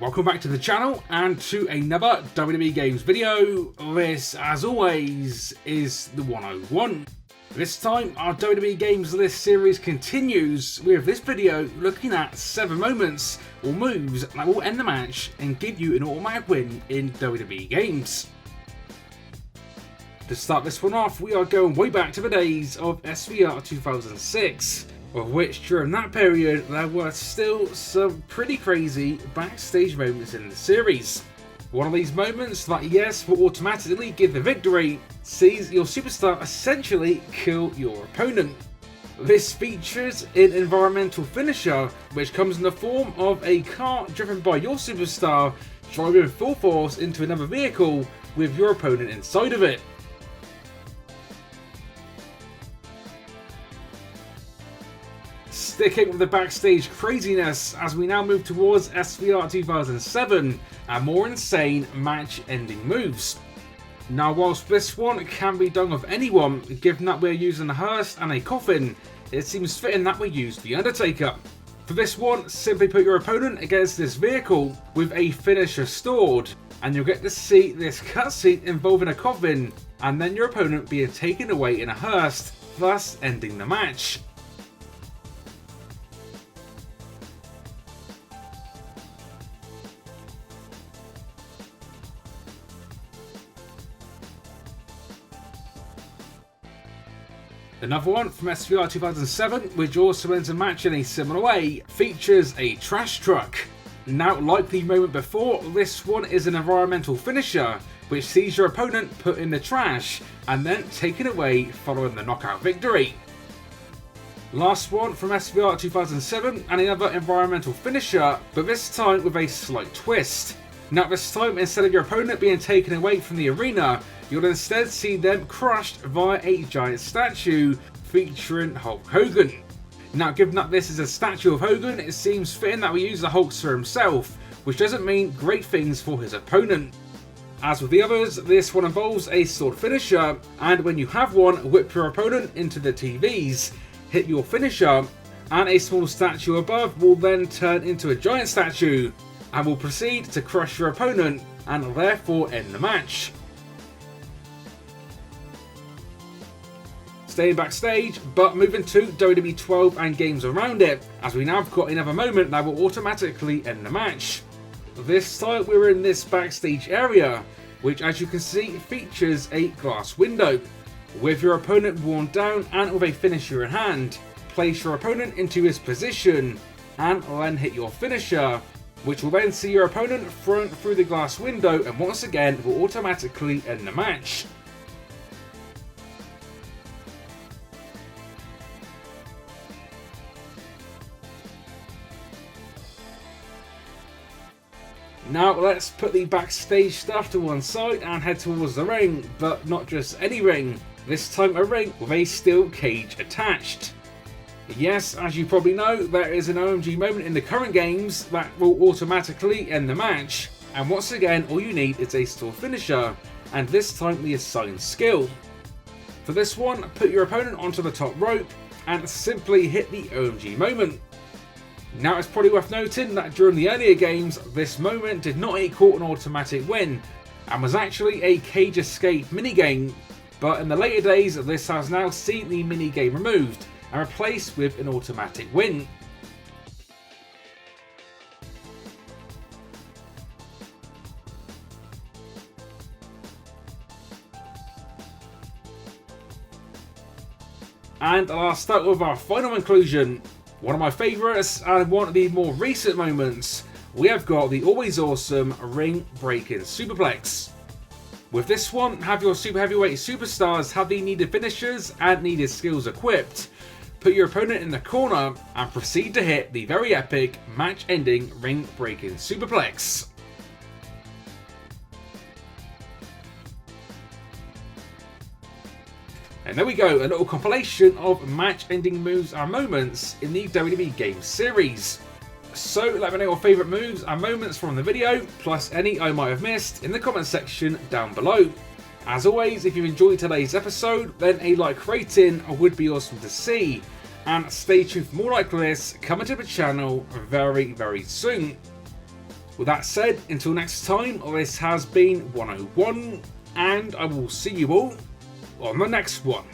Welcome back to the channel and to another WWE Games video. This, as always, is the 101. This time, our WWE Games list series continues with this video looking at 7 moments or moves that will end the match and give you an automatic win in WWE Games. To start this one off, we are going way back to the days of SVR 2006. Of which during that period there were still some pretty crazy backstage moments in the series. One of these moments that yes will automatically give the victory sees your superstar essentially kill your opponent. This features an environmental finisher which comes in the form of a car driven by your superstar driving full force into another vehicle with your opponent inside of it. Sticking with the backstage craziness as we now move towards SVR 2007 and more insane match-ending moves. Now whilst this one can be done with anyone, given that we're using a hearse and a coffin, it seems fitting that we use the Undertaker. For this one, simply put your opponent against this vehicle with a finisher stored, and you'll get to see this cutscene involving a coffin and then your opponent being taken away in a hearse, thus ending the match. Another one from SVR 2007, which also ends a match in a similar way, features a trash truck. Now, like the moment before, this one is an environmental finisher, which sees your opponent put in the trash and then taken away following the knockout victory. Last one from SVR 2007, and another environmental finisher, but this time with a slight twist. Now this time, instead of your opponent being taken away from the arena, you'll instead see them crushed via a giant statue featuring Hulk Hogan. Now given that this is a statue of Hogan, it seems fitting that we use the Hulkster himself, which doesn't mean great things for his opponent. As with the others, this one involves a sword finisher, and when you have one, whip your opponent into the TVs, hit your finisher, and a small statue above will then turn into a giant statue, and will proceed to crush your opponent and therefore end the match. Staying backstage, but moving to WWE 12 and games around it, as we now have got another moment that will automatically end the match. This time we're in this backstage area, which as you can see features a glass window. With your opponent worn down and with a finisher in hand, place your opponent into his position and then hit your finisher, which will then see your opponent thrown through the glass window and once again will automatically end the match. Now let's put the backstage stuff to one side and head towards the ring, but not just any ring, this time a ring with a steel cage attached. Yes, as you probably know, there is an OMG moment in the current games that will automatically end the match, and once again all you need is a sword finisher, and this time the assigned skill. For this one, put your opponent onto the top rope and simply hit the OMG moment. Now it's probably worth noting that during the earlier games, this moment did not equal an automatic win, and was actually a cage escape minigame, but in the later days this has now seen the minigame removed and replaced with an automatic win. And I'll start with our final inclusion. One of my favourites and one of the more recent moments, we have got the always awesome ring breaking superplex. With this one, have your super heavyweight superstars have the needed finishers and needed skills equipped. Put your opponent in the corner and proceed to hit the very epic match-ending ring-breaking superplex. And there we go, a little compilation of match-ending moves and moments in the WWE Games series. So let me know your favourite moves and moments from the video, plus any I might have missed in the comment section down below. As always, if you enjoyed today's episode, then a like rating would be awesome to see. And stay tuned for more like this coming to the channel very, very soon. With that said, until next time, this has been 101, and I will see you all on the next one.